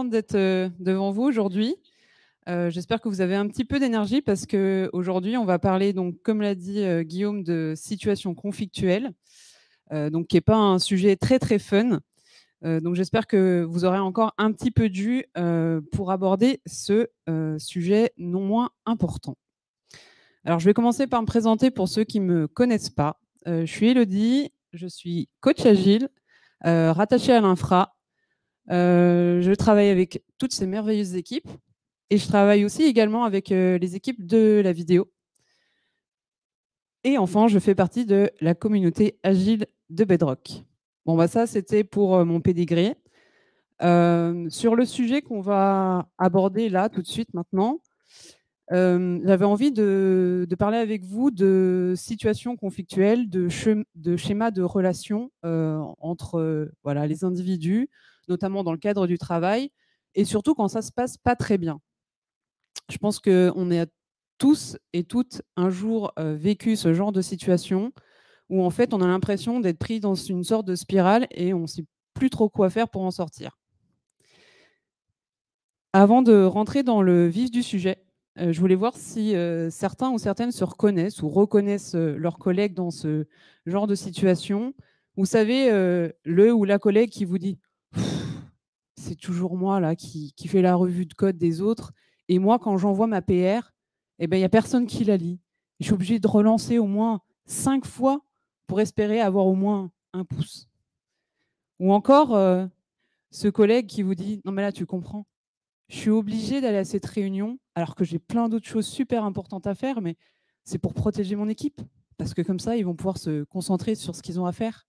D'être devant vous aujourd'hui. J'espère que vous avez un petit peu d'énergie parce qu'aujourd'hui, on va parler, donc, comme l'a dit Guillaume, de situation conflictuelle, donc qui n'est pas un sujet très très fun. Donc j'espère que vous aurez encore un petit peu de jus pour aborder ce sujet non moins important. Alors je vais commencer par me présenter pour ceux qui ne me connaissent pas. Je suis Elodie, je suis coach agile, rattachée à l'infra. Je travaille avec toutes ces merveilleuses équipes et je travaille aussi également avec les équipes de la vidéo. Et enfin, je fais partie de la communauté agile de Bedrock. Bon, bah ça, c'était pour mon pédigré. Sur le sujet qu'on va aborder là, tout de suite, maintenant, j'avais envie de parler avec vous de situations conflictuelles, de schémas de relations entre voilà, les individus, notamment dans le cadre du travail, et surtout quand ça se passe pas très bien. Je pense qu'on est tous et toutes un jour vécu ce genre de situation où en fait on a l'impression d'être pris dans une sorte de spirale et on ne sait plus trop quoi faire pour en sortir. Avant de rentrer dans le vif du sujet, je voulais voir si certains ou certaines se reconnaissent ou reconnaissent leurs collègues dans ce genre de situation. Vous savez, le ou la collègue qui vous dit c'est toujours moi là qui fait la revue de code des autres. Et moi, quand j'envoie ma PR, eh ben, il n'y a personne qui la lit. Je suis obligée de relancer au moins 5 fois pour espérer avoir au moins un pouce. Ou encore, ce collègue qui vous dit non mais là, tu comprends, je suis obligée d'aller à cette réunion alors que j'ai plein d'autres choses super importantes à faire, mais c'est pour protéger mon équipe. Parce que comme ça, ils vont pouvoir se concentrer sur ce qu'ils ont à faire.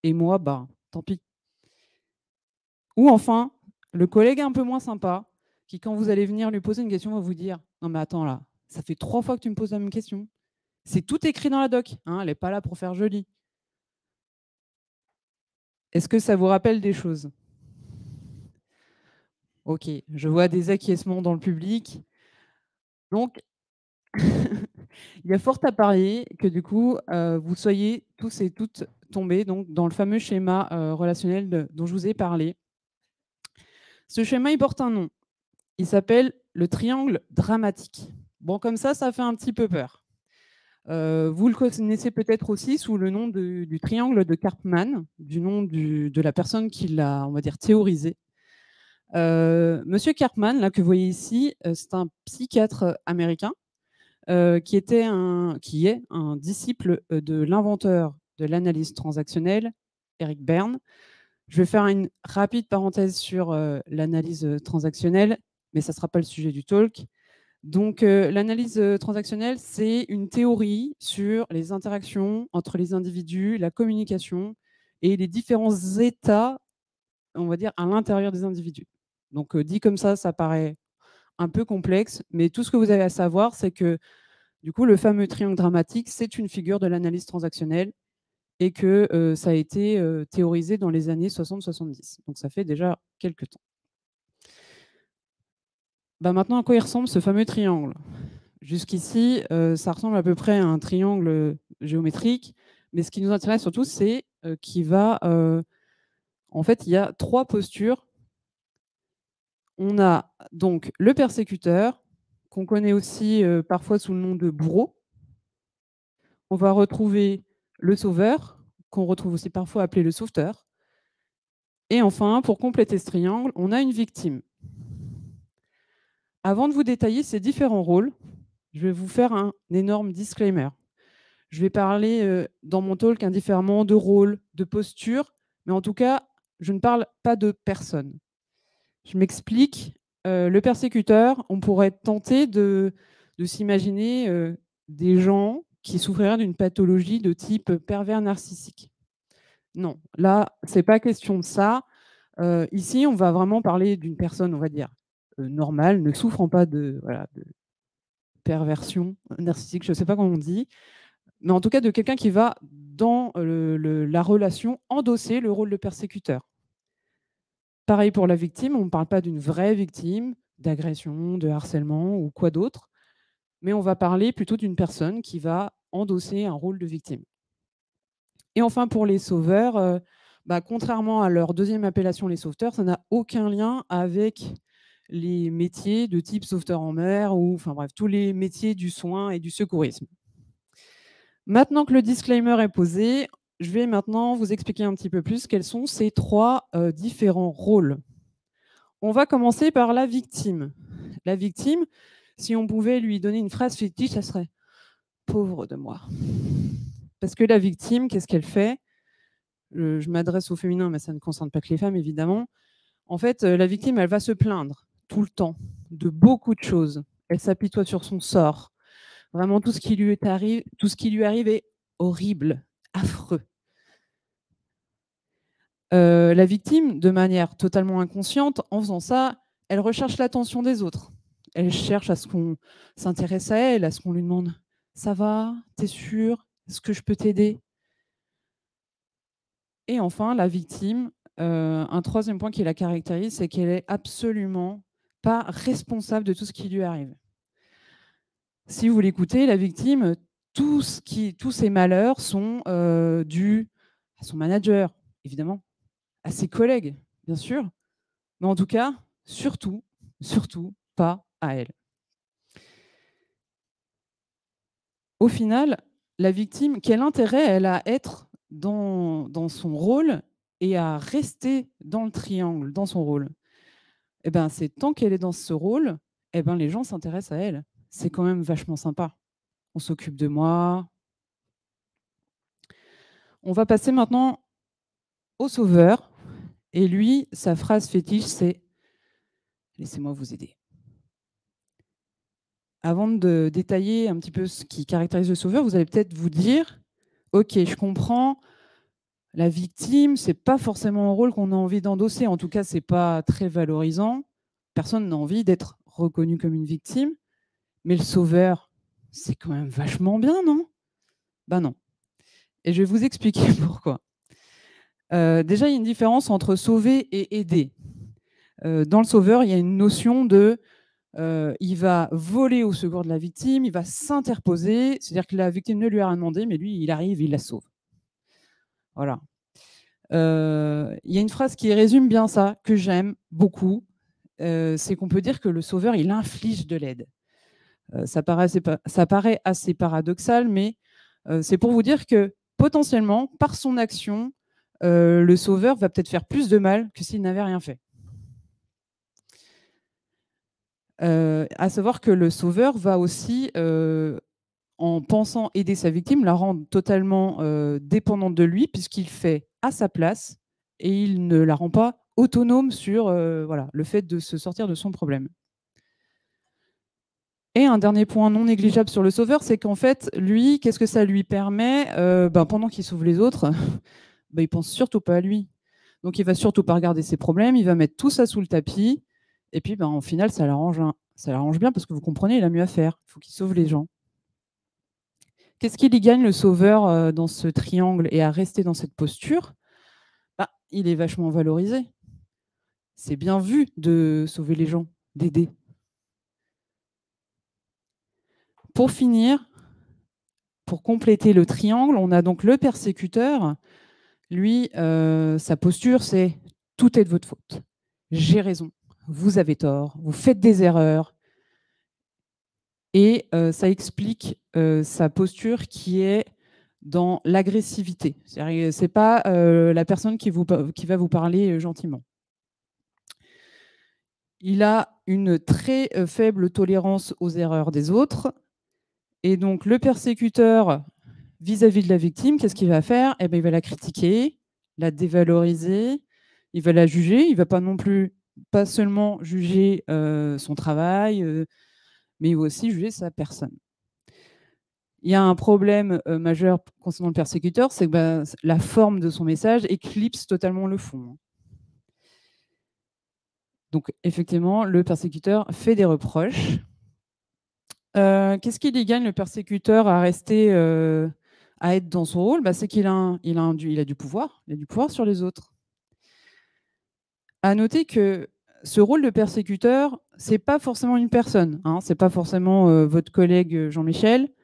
Et moi, bah, tant pis. Ou enfin, le collègue un peu moins sympa, qui, quand vous allez venir lui poser une question, va vous dire « Non mais attends là, ça fait 3 fois que tu me poses la même question. C'est tout écrit dans la doc, hein, elle n'est pas là pour faire joli. » Est-ce que ça vous rappelle des choses? Ok, je vois des acquiescements dans le public. Donc, il y a fort à parier que du coup, vous soyez tous et toutes tombés donc, dans le fameux schéma relationnel dont je vous ai parlé. Ce schéma, il porte un nom. Il s'appelle le triangle dramatique. Bon, comme ça fait un petit peu peur. Vous le connaissez peut-être aussi sous le nom du triangle de Karpman, du nom de la personne qui l'a, on va dire, théorisé. Monsieur Karpman, là, que vous voyez ici, c'est un psychiatre américain qui est un disciple de l'inventeur de l'analyse transactionnelle, Eric Berne. Je vais faire une rapide parenthèse sur l'analyse transactionnelle, mais ça ne sera pas le sujet du talk. Donc, l'analyse transactionnelle, c'est une théorie sur les interactions entre les individus, la communication et les différents états, on va dire, à l'intérieur des individus. Donc, dit comme ça paraît un peu complexe, mais tout ce que vous avez à savoir, c'est que du coup, le fameux triangle dramatique, c'est une figure de l'analyse transactionnelle et que ça a été théorisé dans les années 60-70. Donc, ça fait déjà quelques temps. Bah maintenant, à quoi il ressemble ce fameux triangle? Jusqu'ici, ça ressemble à peu près à un triangle géométrique, mais ce qui nous intéresse surtout, c'est qu'il va... en fait, il y a 3 postures. On a donc le persécuteur, qu'on connaît aussi parfois sous le nom de bourreau. On va retrouver le sauveur, qu'on retrouve aussi parfois appelé le sauveteur. Et enfin, pour compléter ce triangle, on a une victime. Avant de vous détailler ces différents rôles, je vais vous faire un énorme disclaimer. Je vais parler dans mon talk indifféremment de rôle, de posture, mais en tout cas, je ne parle pas de personne. Je m'explique. Le persécuteur, on pourrait tenter de s'imaginer des gens qui souffriraient d'une pathologie de type pervers narcissique. Non, là, ce n'est pas question de ça. Ici, on va vraiment parler d'une personne, on va dire, normale, ne souffrant pas de perversion narcissique, je ne sais pas comment on dit, mais en tout cas de quelqu'un qui va, dans la relation, endosser le rôle de persécuteur. Pareil pour la victime, on ne parle pas d'une vraie victime, d'agression, de harcèlement ou quoi d'autre, mais on va parler plutôt d'une personne qui va endosser un rôle de victime. Et enfin, pour les sauveurs, Bah, contrairement à leur deuxième appellation, les sauveteurs, ça n'a aucun lien avec les métiers de type sauveteur en mer ou enfin bref, tous les métiers du soin et du secourisme. Maintenant que le disclaimer est posé, je vais maintenant vous expliquer un petit peu plus quels sont ces 3 différents rôles. On va commencer par la victime. La victime, si on pouvait lui donner une phrase fétiche, ça serait: «Pauvre de moi». Parce que la victime, qu'est-ce qu'elle fait? Je m'adresse au féminin, mais ça ne concerne pas que les femmes évidemment. En fait, la victime, elle va se plaindre tout le temps de beaucoup de choses. Elle s'apitoie sur son sort. Vraiment tout ce qui lui arrive est horrible, affreux. La victime, de manière totalement inconsciente, en faisant ça, elle recherche l'attention des autres. Elle cherche à ce qu'on s'intéresse à elle, à ce qu'on lui demande: «Ça va? Tu es sûre? Est-ce que je peux t'aider?» Et enfin, la victime, un troisième point qui la caractérise, c'est qu'elle est absolument pas responsable de tout ce qui lui arrive. Si vous l'écoutez, la victime, tous ses malheurs sont, dus à son manager, évidemment, à ses collègues, bien sûr, mais en tout cas, surtout, surtout pas à elle. Au final, la victime, quel intérêt elle a à être dans son rôle et à rester dans le triangle, dans son rôle? Eh ben, c'est tant qu'elle est dans ce rôle, eh ben, les gens s'intéressent à elle. C'est quand même vachement sympa. On s'occupe de moi. On va passer maintenant au sauveur et lui, sa phrase fétiche, c'est: «Laissez-moi vous aider». Avant de détailler un petit peu ce qui caractérise le sauveur, vous allez peut-être vous dire: «OK, je comprends, la victime, c'est pas forcément un rôle qu'on a envie d'endosser. En tout cas, c'est pas très valorisant. Personne n'a envie d'être reconnu comme une victime. Mais le sauveur, c'est quand même vachement bien, non?» Ben non. Et je vais vous expliquer pourquoi. Déjà, il y a une différence entre sauver et aider. Dans le sauveur, il y a une notion de, il va voler au secours de la victime, il va s'interposer, c'est-à-dire que la victime ne lui a rien demandé, mais lui, il arrive, il la sauve. Voilà. Il y a une phrase qui résume bien ça, que j'aime beaucoup, c'est qu'on peut dire que le sauveur, il inflige de l'aide. Ça paraît assez paradoxal, mais c'est pour vous dire que potentiellement, par son action, le sauveur va peut-être faire plus de mal que s'il n'avait rien fait. À savoir que le sauveur va aussi, en pensant aider sa victime, la rendre totalement, dépendante de lui puisqu'il fait à sa place et il ne la rend pas autonome sur, voilà, le fait de se sortir de son problème. Et un dernier point non négligeable sur le sauveur, c'est qu'en fait, lui, qu'est-ce que ça lui permet? Pendant qu'il sauve les autres, il pense surtout pas à lui. Donc il va surtout pas regarder ses problèmes, il va mettre tout ça sous le tapis et puis, au final, ça l'arrange bien parce que vous comprenez, il a mieux à faire. Il faut qu'il sauve les gens. Qu'est-ce qu'il y gagne le sauveur, dans ce triangle et à rester dans cette posture? Il est vachement valorisé. C'est bien vu de sauver les gens, d'aider. Pour finir, pour compléter le triangle, on a donc le persécuteur. Lui, sa posture, c'est: «Tout est de votre faute. J'ai raison. Vous avez tort. Vous faites des erreurs». Et ça explique, sa posture qui est dans l'agressivité. C'est-à-dire, c'est pas, la personne qui va vous parler, gentiment. Il a une très, faible tolérance aux erreurs des autres et donc le persécuteur, vis-à-vis de la victime, qu'est-ce qu'il va faire? Eh ben, il va la critiquer, la dévaloriser, il va la juger. Il va pas non plus pas seulement juger, son travail, mais il va aussi juger sa personne. Il y a un problème, majeur concernant le persécuteur, c'est que, la forme de son message éclipse totalement le fond, hein. Donc effectivement, le persécuteur fait des reproches. Qu'est-ce qu'il y gagne le persécuteur à rester, à être dans son rôle? C'est qu'il a il a du pouvoir, il a du pouvoir sur les autres. À noter que ce rôle de persécuteur, c'est pas forcément une personne, hein, c'est pas forcément, votre collègue, Jean-Michel.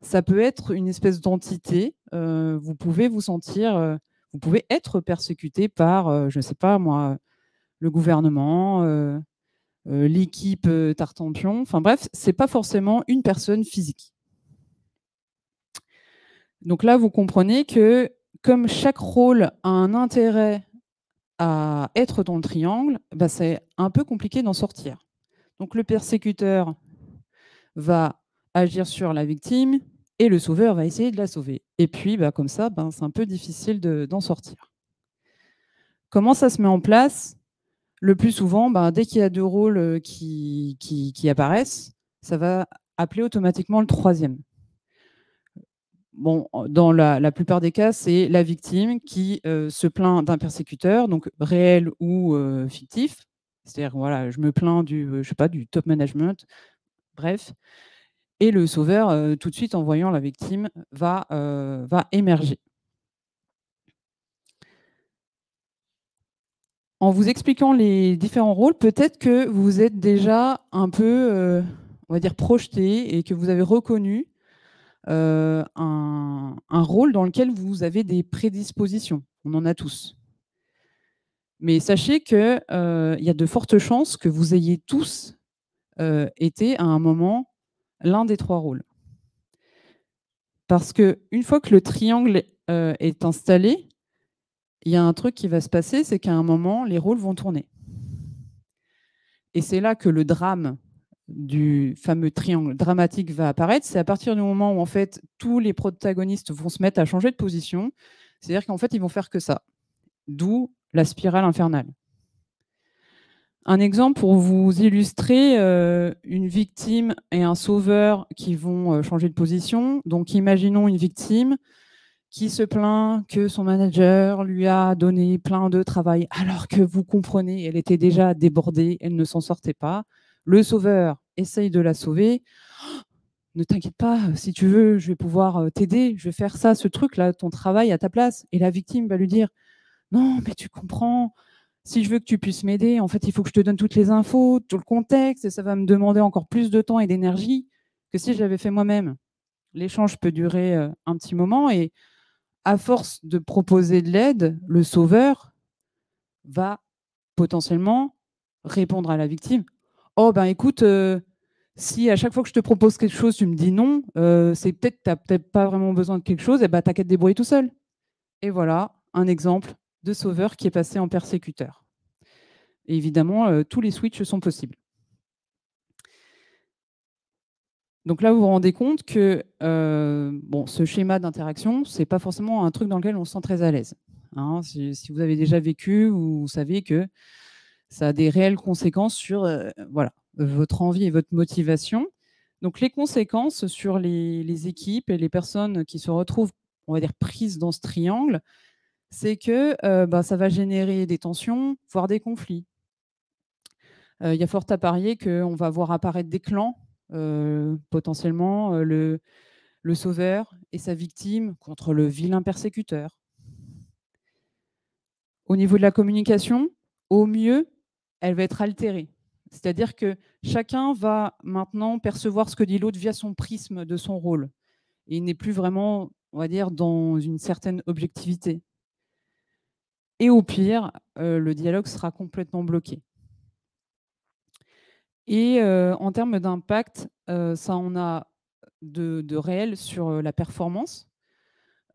Ça peut être une espèce d'entité, vous pouvez vous sentir, Vous pouvez être persécuté par, je ne sais pas moi, le gouvernement, l'équipe, Tartampion, enfin bref, c'est pas forcément une personne physique. Donc là, vous comprenez que comme chaque rôle a un intérêt à être dans le triangle, bah, c'est un peu compliqué d'en sortir. Donc le persécuteur va agir sur la victime et le sauveur va essayer de la sauver. Et puis, bah, comme ça, ben, c'est un peu difficile d'en sortir. Comment ça se met en place? Le plus souvent, ben, dès qu'il y a 2 rôles qui apparaissent, ça va appeler automatiquement le troisième. Bon, dans la plupart des cas, c'est la victime qui se plaint d'un persécuteur, donc réel ou fictif. C'est-à-dire, voilà, je me plains du, je sais pas, du top management, bref. Et le sauveur, tout de suite, en voyant la victime, va émerger. En vous expliquant les différents rôles, peut-être que vous êtes déjà un peu, on va dire, projeté et que vous avez reconnu un rôle dans lequel vous avez des prédispositions. On en a tous. Mais sachez qu'il y a de fortes chances que vous ayez tous été à un moment l'un des 3 rôles. Parce qu'une fois que le triangle est installé, il y a un truc qui va se passer, c'est qu'à un moment, les rôles vont tourner. Et c'est là que le drame du fameux triangle dramatique va apparaître. C'est à partir du moment où en fait tous les protagonistes vont se mettre à changer de position. C'est-à-dire qu'en fait, ils vont faire que ça. D'où la spirale infernale. Un exemple pour vous illustrer une victime et un sauveur qui vont changer de position. Donc imaginons une victime qui se plaint que son manager lui a donné plein de travail, alors que vous comprenez, elle était déjà débordée, elle ne s'en sortait pas. Le sauveur essaye de la sauver. Ne t'inquiète pas, si tu veux, je vais pouvoir t'aider, je vais faire ça, ce truc-là, ton travail à ta place. Et la victime va lui dire, non, mais tu comprends, si je veux que tu puisses m'aider, en fait, il faut que je te donne toutes les infos, tout le contexte, et ça va me demander encore plus de temps et d'énergie que si je l'avais fait moi-même. L'échange peut durer un petit moment et à force de proposer de l'aide, le sauveur va potentiellement répondre à la victime. Oh ben écoute, si à chaque fois que je te propose quelque chose, tu me dis non, c'est peut-être que tu n'as peut-être pas vraiment besoin de quelque chose, et ben t'as qu'à te débrouiller tout seul. Et voilà un exemple de sauveur qui est passé en persécuteur. Et évidemment, tous les switches sont possibles. Donc là, vous vous rendez compte que bon, ce schéma d'interaction, c'est pas forcément un truc dans lequel on se sent très à l'aise. Hein. Si vous avez déjà vécu, vous savez que ça a des réelles conséquences sur voilà, votre envie et votre motivation. Donc les conséquences sur les équipes et les personnes qui se retrouvent, on va dire, prises dans ce triangle, c'est que bah, ça va générer des tensions, voire des conflits. Il y a fort à parier qu'on va voir apparaître des clans, potentiellement le sauveur et sa victime contre le vilain persécuteur. Au niveau de la communication, au mieux, elle va être altérée. C'est-à-dire que chacun va maintenant percevoir ce que dit l'autre via son prisme de son rôle. Et il n'est plus vraiment, on va dire, dans une certaine objectivité. Et au pire, le dialogue sera complètement bloqué. Et en termes d'impact, ça en a de réel sur la performance.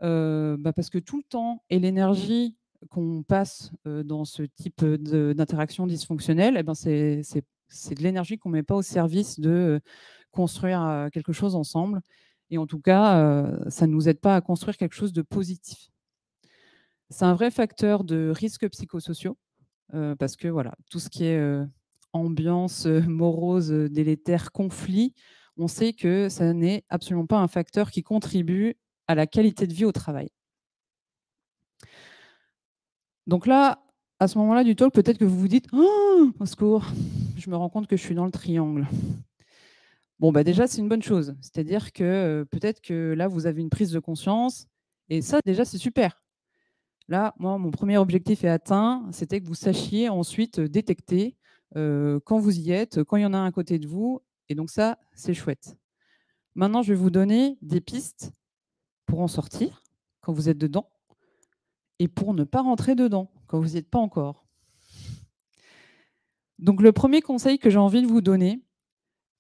Bah, parce que tout le temps et l'énergie qu'on passe dans ce type d'interaction dysfonctionnelle, eh ben, c'est de l'énergie qu'on ne met pas au service de construire quelque chose ensemble. Et en tout cas, ça ne nous aide pas à construire quelque chose de positif. C'est un vrai facteur de risques psychosociaux parce que voilà, tout ce qui est ambiance morose, délétère, conflit, on sait que ça n'est absolument pas un facteur qui contribue à la qualité de vie au travail. Donc là, à ce moment-là du talk, peut-être que vous vous dites «Oh, au secours, je me rends compte que je suis dans le triangle». Bon, bah déjà, c'est une bonne chose. C'est-à-dire que peut-être que là, vous avez une prise de conscience et ça, déjà, c'est super. Là, moi, mon premier objectif est atteint, c'était que vous sachiez ensuite détecter quand vous y êtes, quand il y en a un à côté de vous. Et donc ça, c'est chouette. Maintenant, je vais vous donner des pistes pour en sortir quand vous êtes dedans. et pour ne pas rentrer dedans quand vous n'y êtes pas encore. Donc le premier conseil que j'ai envie de vous donner,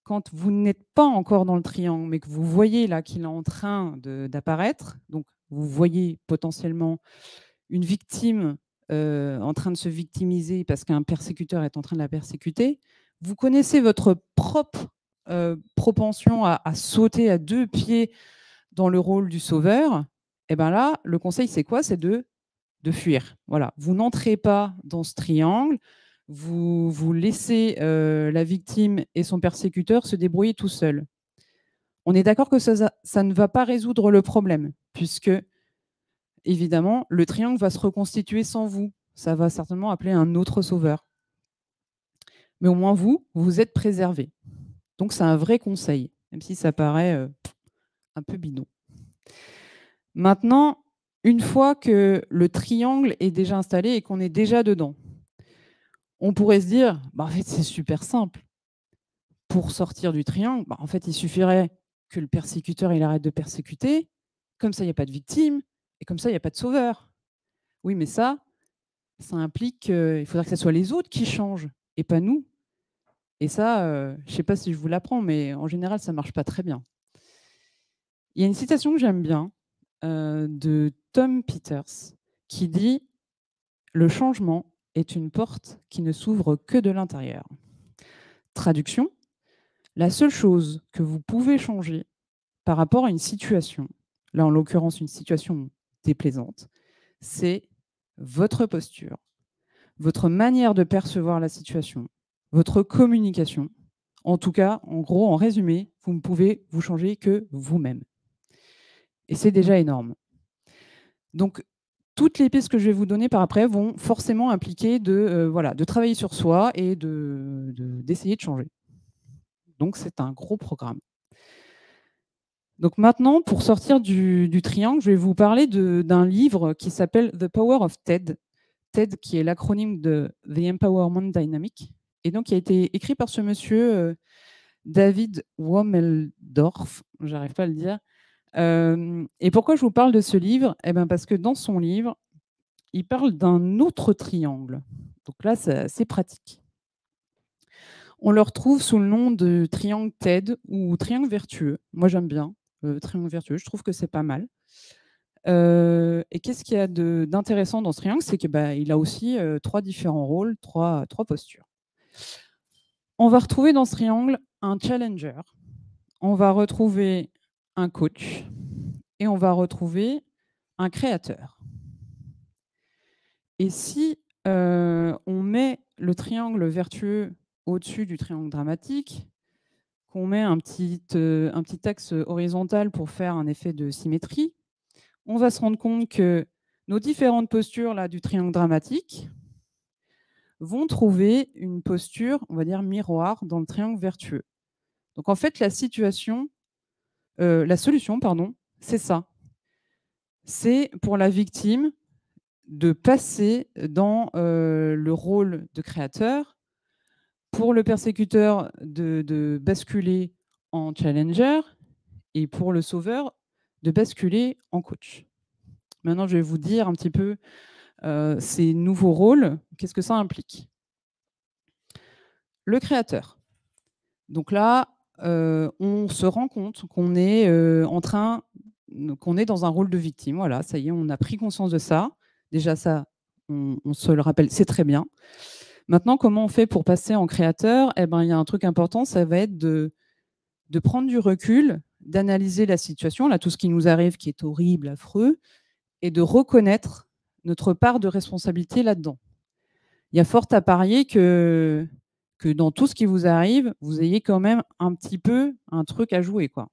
quand vous n'êtes pas encore dans le triangle, mais que vous voyez là qu'il est en train d'apparaître, donc vous voyez potentiellement une victime en train de se victimiser parce qu'un persécuteur est en train de la persécuter, vous connaissez votre propre propension à sauter à 2 pieds dans le rôle du sauveur, et ben là, le conseil, c'est quoi? C'est de fuir. Voilà. Vous n'entrez pas dans ce triangle, vous laissez la victime et son persécuteur se débrouiller tout seuls. On est d'accord que ça ne va pas résoudre le problème, puisque, évidemment, le triangle va se reconstituer sans vous. Ça va certainement appeler un autre sauveur. Mais au moins, vous êtes préservé. Donc, c'est un vrai conseil, même si ça paraît un peu bidon. Maintenant, une fois que le triangle est déjà installé et qu'on est déjà dedans, on pourrait se dire, bah, en fait, c'est super simple. Pour sortir du triangle, bah, en fait, il suffirait que le persécuteur il arrête de persécuter, comme ça, il n'y a pas de victime, et comme ça, il n'y a pas de sauveur. Oui, mais ça implique qu'il faudra que ce soit les autres qui changent, et pas nous. Et ça, je ne sais pas si je vous l'apprends, mais en général, ça ne marche pas très bien. Il y a une citation que j'aime bien de Tom Peters qui dit « Le changement est une porte qui ne s'ouvre que de l'intérieur ». Traduction, la seule chose que vous pouvez changer par rapport à une situation, là en l'occurrence une situation déplaisante, c'est votre posture, votre manière de percevoir la situation, votre communication. En tout cas, en gros, en résumé, vous ne pouvez vous changer que vous-même. Et c'est déjà énorme. Donc, toutes les pistes que je vais vous donner par après vont forcément impliquer de travailler sur soi et d'essayer de changer. Donc, c'est un gros programme. Donc maintenant, pour sortir du triangle, je vais vous parler d'un livre qui s'appelle The Power of TED. TED, qui est l'acronyme de The Empowerment Dynamic, et donc qui a été écrit par ce monsieur David Womeldorf, j'arrive pas à le dire. Et pourquoi je vous parle de ce livre? Eh ben parce que dans son livre, il parle d'un autre triangle. Donc là, c'est assez pratique. On le retrouve sous le nom de triangle TED ou triangle vertueux. Moi, j'aime bien triangle vertueux, je trouve que c'est pas mal. Et qu'est-ce qu'il y a d'intéressant dans ce triangle? C'est qu'il a aussi 3 différents rôles, 3 postures. On va retrouver dans ce triangle un challenger, on va retrouver un coach et on va retrouver un créateur. Et si on met le triangle vertueux au-dessus du triangle dramatique, qu'on met un petit axe horizontal pour faire un effet de symétrie, on va se rendre compte que nos différentes postures là, du triangle dramatique vont trouver une posture, on va dire, miroir dans le triangle vertueux. Donc en fait, la solution, c'est ça. C'est pour la victime de passer dans le rôle de créateur, pour le persécuteur de basculer en challenger, et pour le sauveur de basculer en coach. Maintenant, je vais vous dire un petit peu ces nouveaux rôles, qu'est-ce que ça implique? Le créateur. Donc là, on se rend compte qu'on est qu'on est dans un rôle de victime. Voilà, ça y est, on a pris conscience de ça. Déjà ça, on se le rappelle, c'est très bien. Maintenant, comment on fait pour passer en créateur? Eh ben, il y a un truc important, ça va être de prendre du recul, d'analyser la situation, là, tout ce qui nous arrive qui est horrible, affreux, et de reconnaître notre part de responsabilité là-dedans. Il y a fort à parier que dans tout ce qui vous arrive, vous ayez quand même un petit peu un truc à jouer, quoi.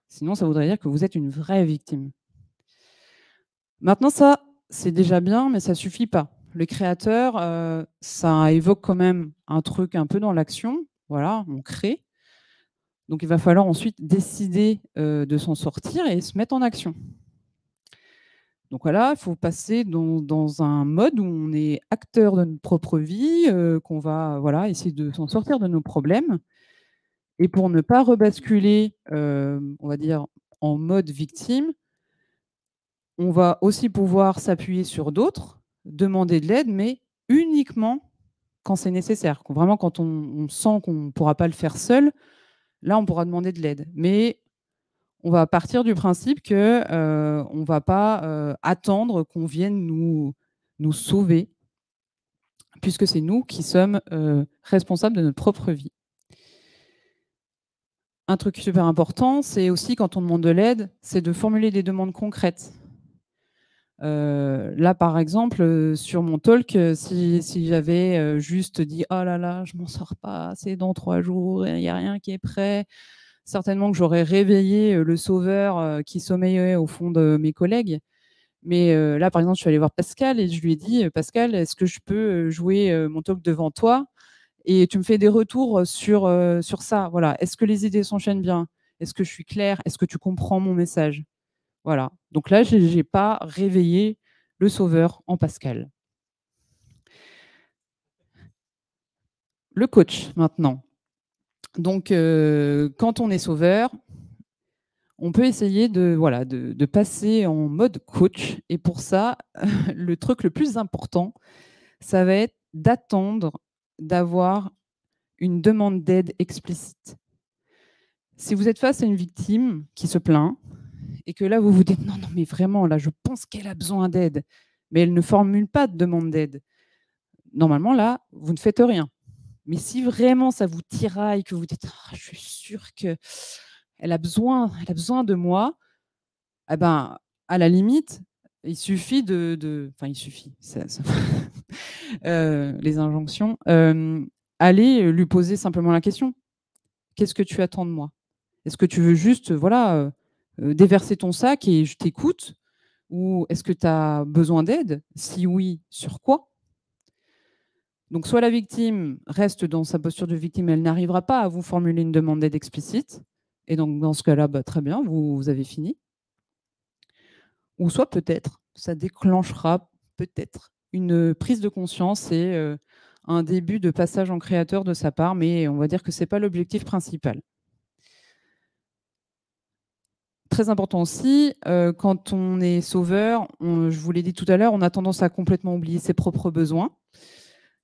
Sinon, ça voudrait dire que vous êtes une vraie victime. Maintenant, ça, c'est déjà bien, mais ça ne suffit pas. Le créateur, ça évoque quand même un truc un peu dans l'action. Voilà, on crée. Donc, il va falloir ensuite décider de s'en sortir et se mettre en action. Donc voilà, il faut passer dans un mode où on est acteur de notre propre vie, qu'on va essayer de s'en sortir de nos problèmes. Et pour ne pas rebasculer, on va dire, en mode victime, On va aussi pouvoir s'appuyer sur d'autres, demander de l'aide, mais uniquement quand c'est nécessaire. Vraiment, quand on sent qu'on ne pourra pas le faire seul, là, on pourra demander de l'aide. Mais on va partir du principe que on ne va pas attendre qu'on vienne nous sauver, puisque c'est nous qui sommes responsables de notre propre vie. Un truc super important, c'est aussi quand on demande de l'aide, c'est de formuler des demandes concrètes. Là, par exemple, sur mon talk, si j'avais juste dit « Oh là là, je m'en sors pas, c'est dans 3 jours, il n'y a rien qui est prêt », certainement que j'aurais réveillé le sauveur qui sommeillait au fond de mes collègues. Mais là, par exemple, je suis allée voir Pascal et je lui ai dit « Pascal, est-ce que je peux jouer mon talk devant toi et tu me fais des retours sur ça, voilà. Est-ce que les idées s'enchaînent bien? Est-ce que je suis claire? Est-ce que tu comprends mon message ?» Voilà. Donc là, je n'ai pas réveillé le sauveur en Pascal. Le coach, maintenant. Donc, quand on est sauveur, on peut essayer de passer en mode coach. Et pour ça, le truc le plus important, ça va être d'attendre d'avoir une demande d'aide explicite. Si vous êtes face à une victime qui se plaint et que là, vous vous dites « Non, non, mais vraiment, là, je pense qu'elle a besoin d'aide », mais elle ne formule pas de demande d'aide. Normalement, là, vous ne faites rien. Mais si vraiment ça vous tiraille, que vous dites « Je suis sûre qu'elle a besoin de moi », eh ben, à la limite, il suffit enfin, il suffit, les injonctions, allez lui poser simplement la question. Qu'est-ce que tu attends de moi? Est-ce que tu veux juste déverser ton sac et je t'écoute? Ou est-ce que tu as besoin d'aide? Si oui, sur quoi? Donc, soit la victime reste dans sa posture de victime, elle n'arrivera pas à vous formuler une demande d'aide explicite. Et donc, dans ce cas-là, très bien, vous avez fini. Ou soit peut-être, ça déclenchera peut-être une prise de conscience et un début de passage en créateur de sa part, mais on va dire que ce n'est pas l'objectif principal. Très important aussi, quand on est sauveur, je vous l'ai dit tout à l'heure, on a tendance à complètement oublier ses propres besoins.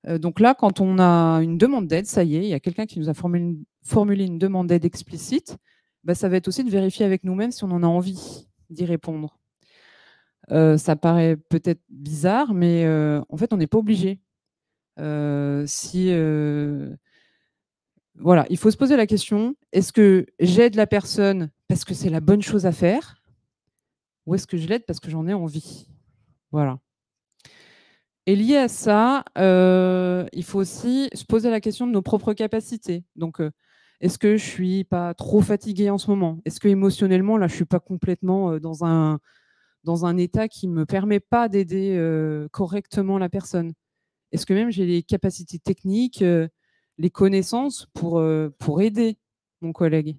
Donc là, quand on a une demande d'aide, ça y est, il y a quelqu'un qui nous a formulé une demande d'aide explicite, ça va être aussi de vérifier avec nous-mêmes si on en a envie d'y répondre. Ça paraît peut-être bizarre, mais en fait, on n'est pas obligé. Voilà, il faut se poser la question, est-ce que j'aide la personne parce que c'est la bonne chose à faire, ou est-ce que je l'aide parce que j'en ai envie? Voilà. Et lié à ça, il faut aussi se poser la question de nos propres capacités. Donc, est-ce que je suis pas trop fatiguée en ce moment? Est-ce que émotionnellement, là, je suis pas complètement dans un état qui me permet pas d'aider correctement la personne? Est-ce que même j'ai les capacités techniques, les connaissances pour aider mon collègue?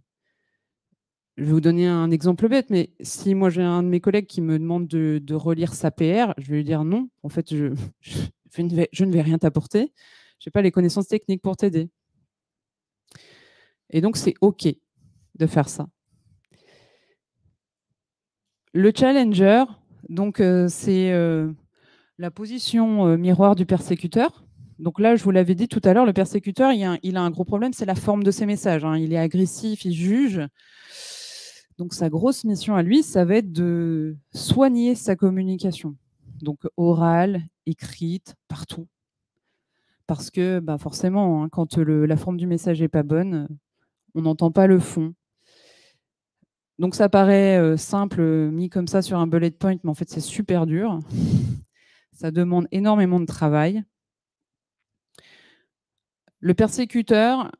Je vais vous donner un exemple bête, mais si moi j'ai un de mes collègues qui me demande de relire sa PR, je vais lui dire non. En fait, je ne vais rien t'apporter. Je n'ai pas les connaissances techniques pour t'aider. Et donc, c'est OK de faire ça. Le challenger, donc c'est la position miroir du persécuteur. Donc là, je vous l'avais dit tout à l'heure, le persécuteur, il a un gros problème, c'est la forme de ses messages. Il est agressif, il juge. Donc sa grosse mission à lui, ça va être de soigner sa communication. Donc orale, écrite, partout. Parce que forcément, quand la forme du message n'est pas bonne, on n'entend pas le fond. Donc ça paraît simple, mis comme ça sur un bullet point, mais en fait c'est super dur. Ça demande énormément de travail. Le persécuteur,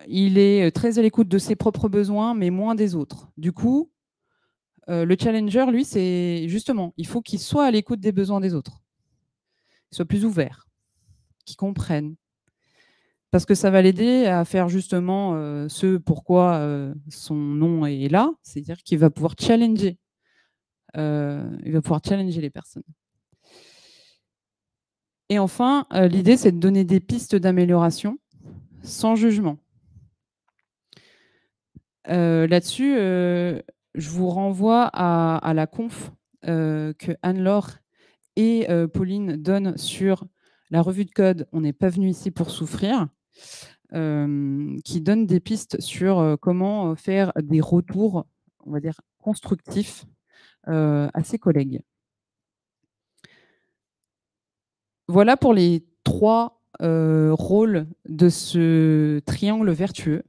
il est très à l'écoute de ses propres besoins, mais moins des autres. Du coup, le challenger, lui, c'est justement, il faut qu'il soit à l'écoute des besoins des autres, qu'il soit plus ouvert, qu'il comprenne. Parce que ça va l'aider à faire justement ce pourquoi son nom est là, c'est-à-dire qu'il va pouvoir challenger. Il va pouvoir challenger les personnes. Et enfin, l'idée, c'est de donner des pistes d'amélioration sans jugement. Là-dessus, je vous renvoie à la conf que Anne-Laure et Pauline donnent sur la revue de code On n'est pas venu ici pour souffrir, qui donne des pistes sur comment faire des retours, on va dire, constructifs à ses collègues. Voilà pour les 3 rôles de ce triangle vertueux.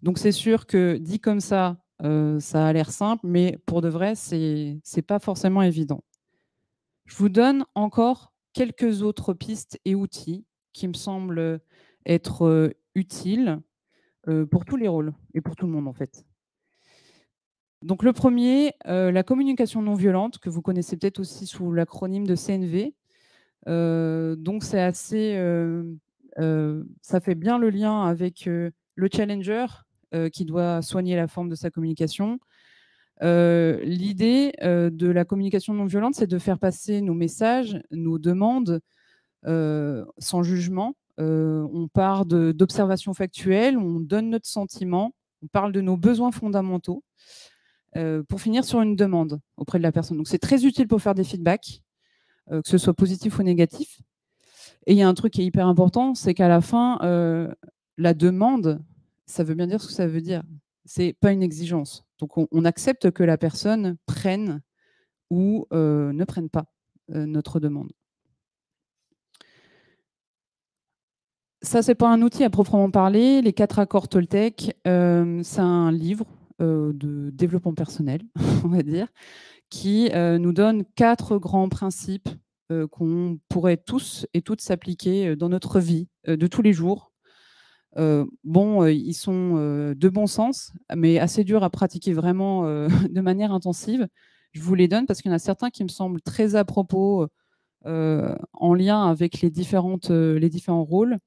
Donc c'est sûr que dit comme ça a l'air simple, mais pour de vrai, c'est pas forcément évident. Je vous donne encore quelques autres pistes et outils qui me semblent être utiles pour tous les rôles et pour tout le monde, en fait. Donc le premier, la communication non violente, que vous connaissez peut-être aussi sous l'acronyme de CNV. Donc c'est assez, ça fait bien le lien avec le challenger qui doit soigner la forme de sa communication. L'idée de la communication non violente, c'est de faire passer nos messages, nos demandes sans jugement. On part d'observations factuelles, on donne notre sentiment, on parle de nos besoins fondamentaux pour finir sur une demande auprès de la personne. Donc c'est très utile pour faire des feedbacks, que ce soit positif ou négatif. Et il y a un truc qui est hyper important, c'est qu'à la fin, la demande, ça veut bien dire ce que ça veut dire. C'est pas une exigence. Donc on accepte que la personne prenne ou ne prenne pas notre demande. Ça, c'est pas un outil à proprement parler. Les 4 accords Toltec, c'est un livre de développement personnel, on va dire, qui nous donne 4 grands principes qu'on pourrait tous et toutes s'appliquer dans notre vie de tous les jours. Ils sont de bon sens, mais assez durs à pratiquer vraiment de manière intensive. Je vous les donne parce qu'il y en a certains qui me semblent très à propos en lien avec les différents rôles.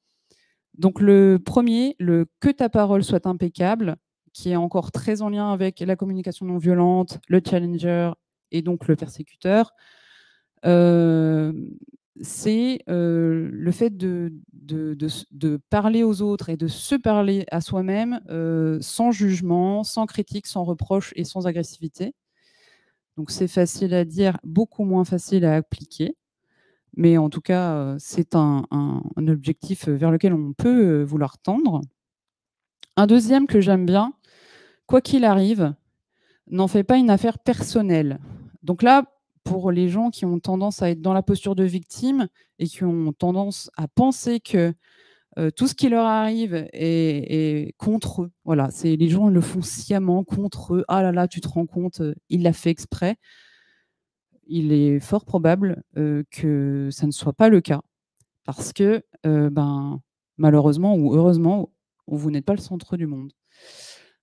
Donc le premier, le « que ta parole soit impeccable », qui est encore très en lien avec la communication non violente, le challenger et donc le persécuteur. C'est le fait de parler aux autres et de se parler à soi-même sans jugement, sans critique, sans reproche et sans agressivité. Donc c'est facile à dire, beaucoup moins facile à appliquer. Mais en tout cas, c'est un objectif vers lequel on peut vouloir tendre. Un deuxième que j'aime bien, quoi qu'il arrive, n'en fais pas une affaire personnelle. Donc là, pour les gens qui ont tendance à être dans la posture de victime et qui ont tendance à penser que tout ce qui leur arrive est contre eux, voilà, les gens le font sciemment contre eux. Ah là là, tu te rends compte, il l'a fait exprès. Il est fort probable que ça ne soit pas le cas. Parce que, malheureusement ou heureusement, vous n'êtes pas le centre du monde.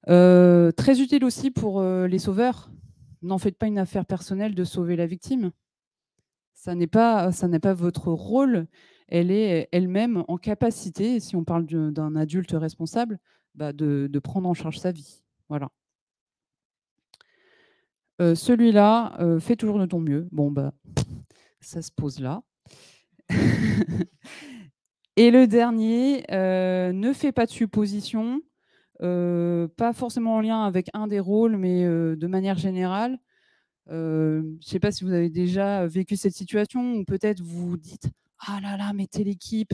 Très utile aussi pour les sauveurs. N'en faites pas une affaire personnelle de sauver la victime. Ça n'est pas votre rôle. Elle est elle-même en capacité, si on parle d'un adulte responsable, de prendre en charge sa vie. Voilà. Celui-là, fais toujours de ton mieux. Bon, ça se pose là. Et le dernier, ne fais pas de suppositions, pas forcément en lien avec un des rôles, mais de manière générale. Je ne sais pas si vous avez déjà vécu cette situation où peut-être vous vous dites: «Ah là là, mais telle équipe,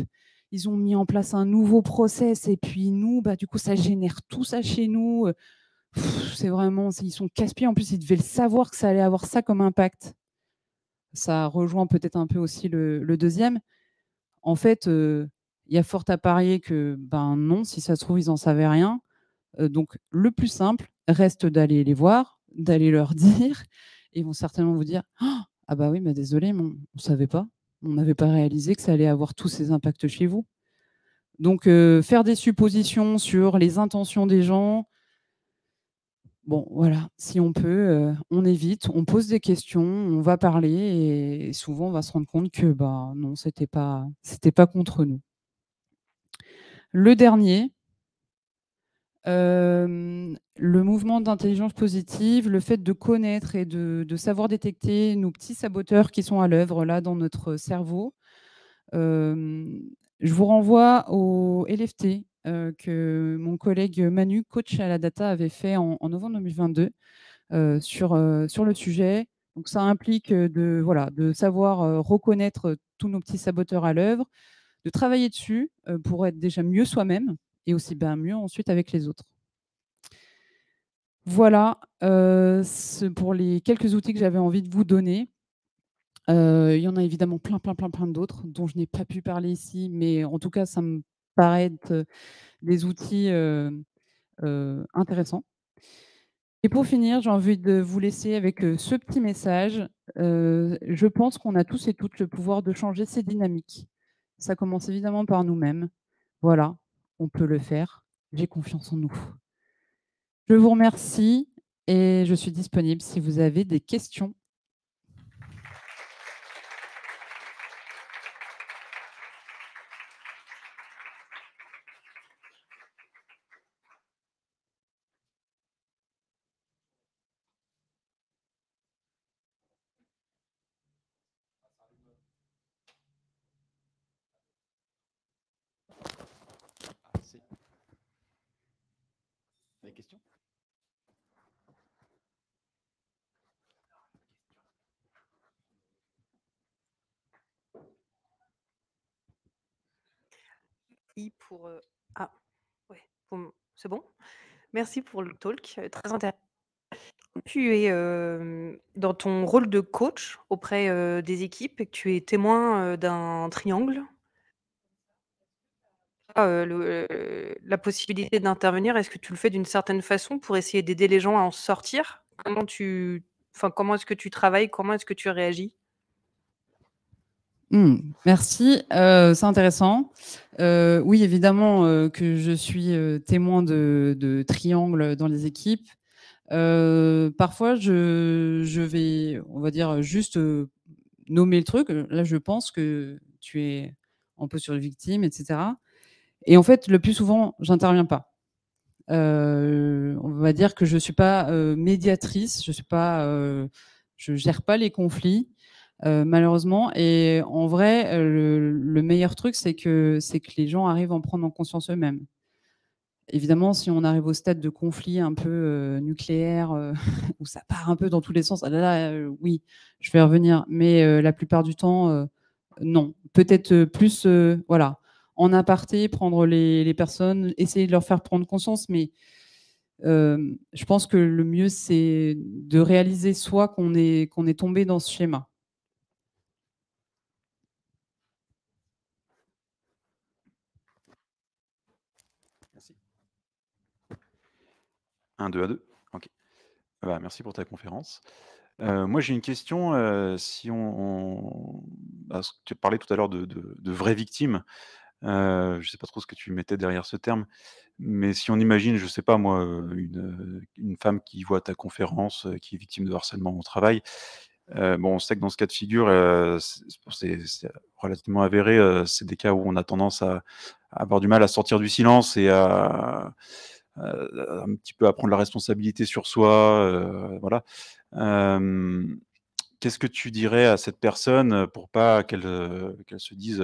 ils ont mis en place un nouveau process et puis nous, du coup, ça génère tout ça chez nous, c'est vraiment ils sont casse-pieds. En plus, ils devaient le savoir que ça allait avoir ça comme impact». Ça rejoint peut-être un peu aussi le deuxième. En fait, il y a fort à parier que, non, si ça se trouve, ils n'en savaient rien. Donc le plus simple reste d'aller les voir, d'aller leur dire. Ils vont certainement vous dire: «Ah bah oui, désolé, mais on ne savait pas. On n'avait pas réalisé que ça allait avoir tous ces impacts chez vous». Donc faire des suppositions sur les intentions des gens, bon voilà, si on peut, on évite, on pose des questions, on va parler et souvent on va se rendre compte que, non, c'était pas contre nous. Le dernier, le mouvement d'intelligence positive, le fait de connaître et de savoir détecter nos petits saboteurs qui sont à l'œuvre là dans notre cerveau. Je vous renvoie au LFT que mon collègue Manu, coach à la data, avait fait en novembre 2022 sur le sujet. Donc ça implique, de savoir, reconnaître, tous nos petits saboteurs à l'œuvre, de travailler dessus, pour être déjà mieux soi-même et aussi, mieux ensuite avec les autres. Voilà, ce pour les quelques outils que j'avais envie de vous donner. Il y en a évidemment plein, plein, plein, plein d'autres dont je n'ai pas pu parler ici, mais en tout cas, ça me paraît être, des outils, intéressants. Et pour finir, j'ai envie de vous laisser avec, ce petit message. Je pense qu'on a tous et toutes le pouvoir de changer ces dynamiques. Ça commence évidemment par nous-mêmes. Voilà, on peut le faire. J'ai confiance en nous. Je vous remercie et je suis disponible si vous avez des questions. Si. Des questions? Pour, ah, ouais, c'est bon? Merci pour le talk, très intéressant. Tu es, dans ton rôle de coach auprès, des équipes et que tu es témoin, d'un triangle. La possibilité d'intervenir, est-ce que tu le fais d'une certaine façon pour essayer d'aider les gens à en sortir? Comment est-ce que tu travailles? Comment est-ce que tu réagis? Merci, c'est intéressant. Oui, évidemment, que je suis, témoin de triangles dans les équipes. Parfois, je vais, on va dire, juste, nommer le truc. Là, je pense que tu es en posture de victime et cetera et en fait, le plus souvent, j'interviens pas. On va dire que je suis pas, médiatrice, je gère pas les conflits, malheureusement et en vrai, le meilleur truc, c'est que les gens arrivent à en prendre en conscience eux-mêmes. Évidemment, si on arrive au stade de conflit un peu, nucléaire, où ça part un peu dans tous les sens, ah là là, oui, je vais revenir, mais la plupart du temps, non. Peut-être, plus, voilà, en aparté, prendre les personnes, essayer de leur faire prendre conscience, mais je pense que le mieux, c'est de réaliser soi qu'on est tombé dans ce schéma. Merci. 1, 2 à 2. OK. Bah, merci pour ta conférence. Moi, j'ai une question, si parce que tu parlais tout à l'heure de vraies victimes, je ne sais pas trop ce que tu mettais derrière ce terme, mais si on imagine, je ne sais pas moi, une femme qui voit ta conférence, qui est victime de harcèlement au travail, bon, on sait que dans ce cas de figure, c'est relativement avéré, c'est des cas où on a tendance à avoir du mal à sortir du silence et un petit peu à prendre la responsabilité sur soi, voilà. Hem, Qu'est-ce que tu dirais à cette personne, pour pas qu'elle se dise,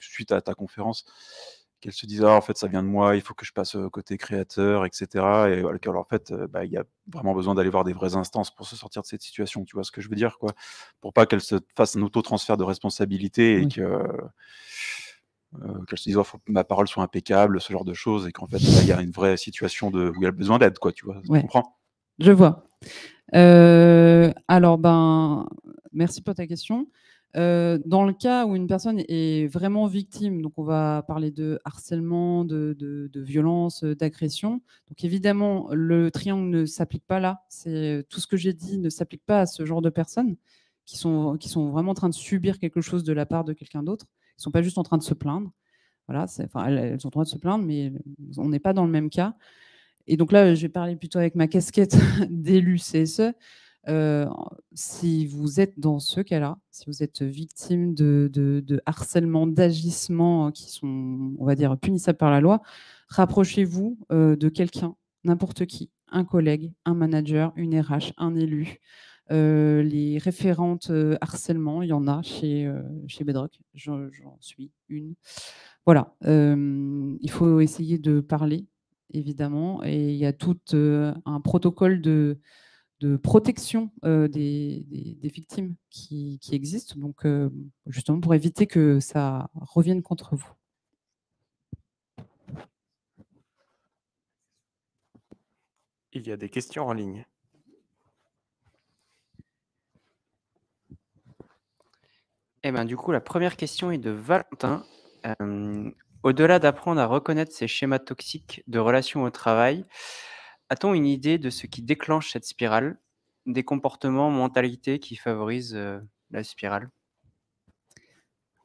suite à ta conférence, qu'elle se dise: «Ah en fait ça vient de moi, il faut que je passe au côté créateur et cetera» et voilà qu'alors en fait, il y a vraiment besoin d'aller voir des vraies instances pour se sortir de cette situation. Tu vois ce que je veux dire, quoi? Pour pas qu'elle se fasse un auto-transfert de responsabilité et Oui. qu'elle se dise: «Oh faut que ma parole soit impeccable», ce genre de choses et qu'en fait, là, il y a une vraie situation où elle a besoin d'aide, quoi, tu vois? Tu Ouais, comprends? je vois. Alors, merci pour ta question. Dans le cas où une personne est vraiment victime, donc on va parler de harcèlement, de violence, d'agression. Donc évidemment, le triangle ne s'applique pas là. Tout ce que j'ai dit ne s'applique pas à ce genre de personnes qui sont vraiment en train de subir quelque chose de la part de quelqu'un d'autre. Ils sont pas juste en train de se plaindre. Voilà, elles ont le droit de se plaindre, mais on n'est pas dans le même cas. Et donc là, je vais parler plutôt avec ma casquette d'élu CSE. Heu, Si vous êtes dans ce cas-là, si vous êtes victime de harcèlement, d'agissements, qui sont, on va dire, punissables par la loi, rapprochez-vous, de quelqu'un, n'importe qui, un collègue, un manager, une RH, un élu. Les référentes, harcèlement, il y en a chez Bedrock, j'en suis une. Voilà, il faut essayer de parler, évidemment et il y a tout, un protocole protection des victimes qui existent, donc justement pour éviter que ça revienne contre vous. Il y a des questions en ligne. Eh ben, du coup, la première question est de Valentin. Au-delà d'apprendre à reconnaître ces schémas toxiques de relations au travail, a-t-on une idée de ce qui déclenche cette spirale, des comportements, mentalités qui favorisent la spirale?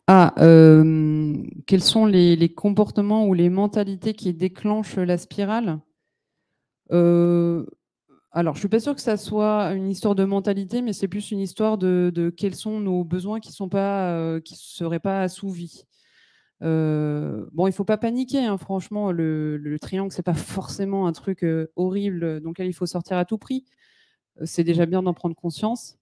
Quels sont les comportements ou les mentalités qui déclenchent la spirale? Alors, je suis pas sûre que ça soit une histoire de mentalité, mais c'est plus une histoire de quels sont nos besoins qui seraient pas assouvis. Bon, il faut pas paniquer, hein, franchement, le triangle, c'est pas forcément un truc horrible dont il faut sortir à tout prix. C'est déjà bien d'en prendre conscience.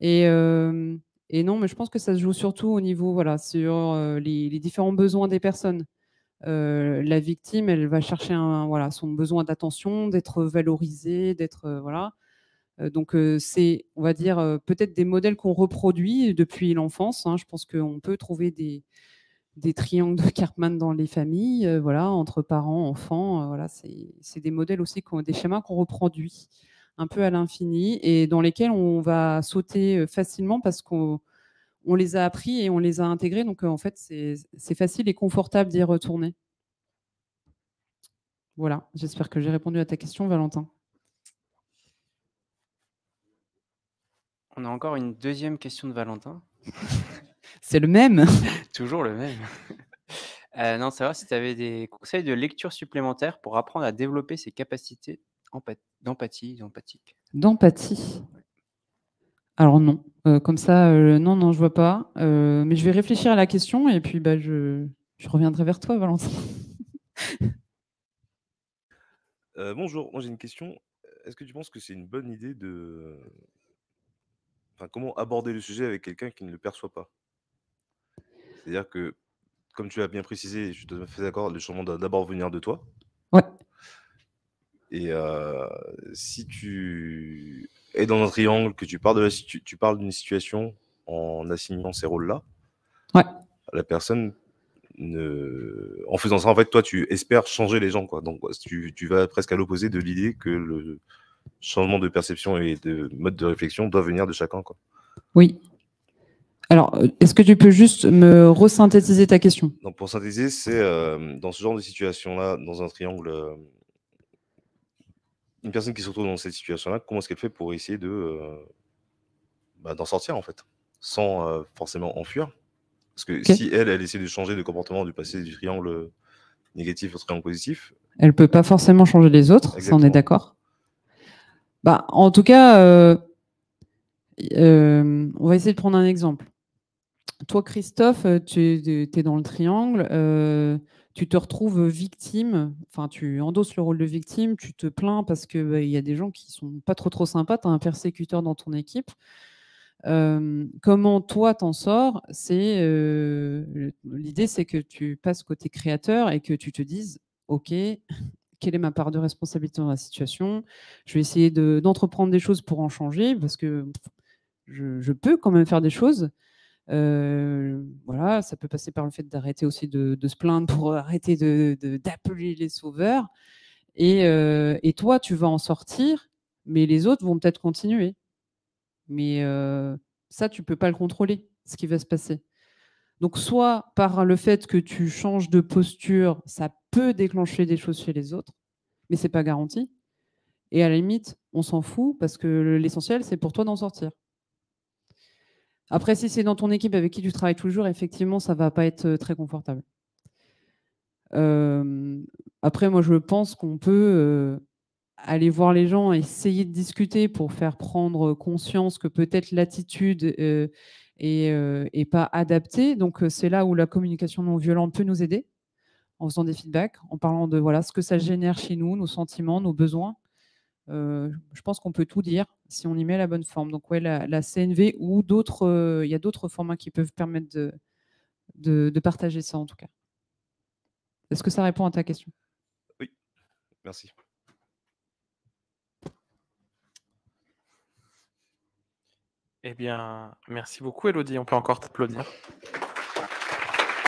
Et non, mais je pense que ça se joue surtout au niveau, voilà, sur les différents besoins des personnes. La victime, elle va chercher voilà, son besoin d'attention, d'être valorisée, d'être voilà. Donc c'est, on va dire, peut-être des modèles qu'on reproduit depuis l'enfance, hein. Je pense qu'on peut trouver des triangles de Karpman dans les familles, voilà, entre parents, enfants, voilà, c'est des modèles aussi, des schémas qu'on reproduit un peu à l'infini et dans lesquels on va sauter facilement parce qu'on les a appris et on les a intégrés. Donc en fait, c'est facile et confortable d'y retourner. Voilà, j'espère que j'ai répondu à ta question, Valentin. On a encore une deuxième question de Valentin. C'est le même. Toujours le même. Non, savoir si tu avais des conseils de lecture supplémentaires pour apprendre à développer ses capacités d'empathie. D'empathie. Alors non, comme ça, non, je vois pas. Mais je vais réfléchir à la question et puis bah, je reviendrai vers toi, Valentin. Bonjour, moi j'ai une question. Est-ce que tu penses que c'est une bonne idée enfin, comment aborder le sujet avec quelqu'un qui ne le perçoit pas? C'est-à-dire que, comme tu l'as bien précisé, je suis tout à fait d'accord, le changement doit d'abord venir de toi. Ouais. Et si tu es dans un triangle, que tu parles d'une situation en assignant ces rôles-là, ouais. La personne en faisant ça, en fait, toi, tu espères changer les gens, quoi. Donc, tu vas presque à l'opposé de l'idée que le changement de perception et de mode de réflexion doit venir de chacun, quoi. Oui. Alors, est-ce que tu peux juste me resynthétiser ta question? Donc, pour synthétiser, c'est dans ce genre de situation-là, dans un triangle, une personne qui se retrouve dans cette situation-là, comment est-ce qu'elle fait pour essayer d'en sortir, en fait, sans forcément en fuir? Parce que si elle essaie de changer de comportement, de passer du triangle négatif au triangle positif, elle peut pas forcément changer les autres, ça on est d'accord. Bah, en tout cas, on va essayer de prendre un exemple. Toi, Christophe, tu es dans le triangle, tu te retrouves victime, enfin tu endosses le rôle de victime, tu te plains parce qu'il bah, y a des gens qui sont pas trop sympas, tu as un persécuteur dans ton équipe. Comment toi t'en sors? L'idée, c'est que tu passes côté créateur et que tu te dises, OK, quelle est ma part de responsabilité dans la situation? Je vais essayer d'entreprendre des choses pour en changer parce que je peux quand même faire des choses. Voilà, ça peut passer par le fait d'arrêter aussi de se plaindre pour arrêter d'appeler les sauveurs. Et toi, tu vas en sortir, mais les autres vont peut-être continuer. Mais ça, tu peux pas le contrôler, ce qui va se passer. Donc, soit par le fait que tu changes de posture, ça peut déclencher des choses chez les autres, mais c'est pas garanti. Et à la limite, on s'en fout parce que l'essentiel, c'est pour toi d'en sortir. Après, si c'est dans ton équipe avec qui tu travailles toujours, effectivement, ça va pas être très confortable. Après, moi, je pense qu'on peut aller voir les gens, essayer de discuter pour faire prendre conscience que peut-être l'attitude est pas adaptée. Donc, c'est là où la communication non violente peut nous aider, en faisant des feedbacks, en parlant de voilà, ce que ça génère chez nous, nos sentiments, nos besoins. Je pense qu'on peut tout dire si on y met la bonne forme. Donc, ouais, la CNV ou d'autres, il y a d'autres formats qui peuvent permettre de partager ça, en tout cas. Est-ce que ça répond à ta question? Oui, merci. Eh bien, merci beaucoup, Elodie. On peut encore t'applaudir.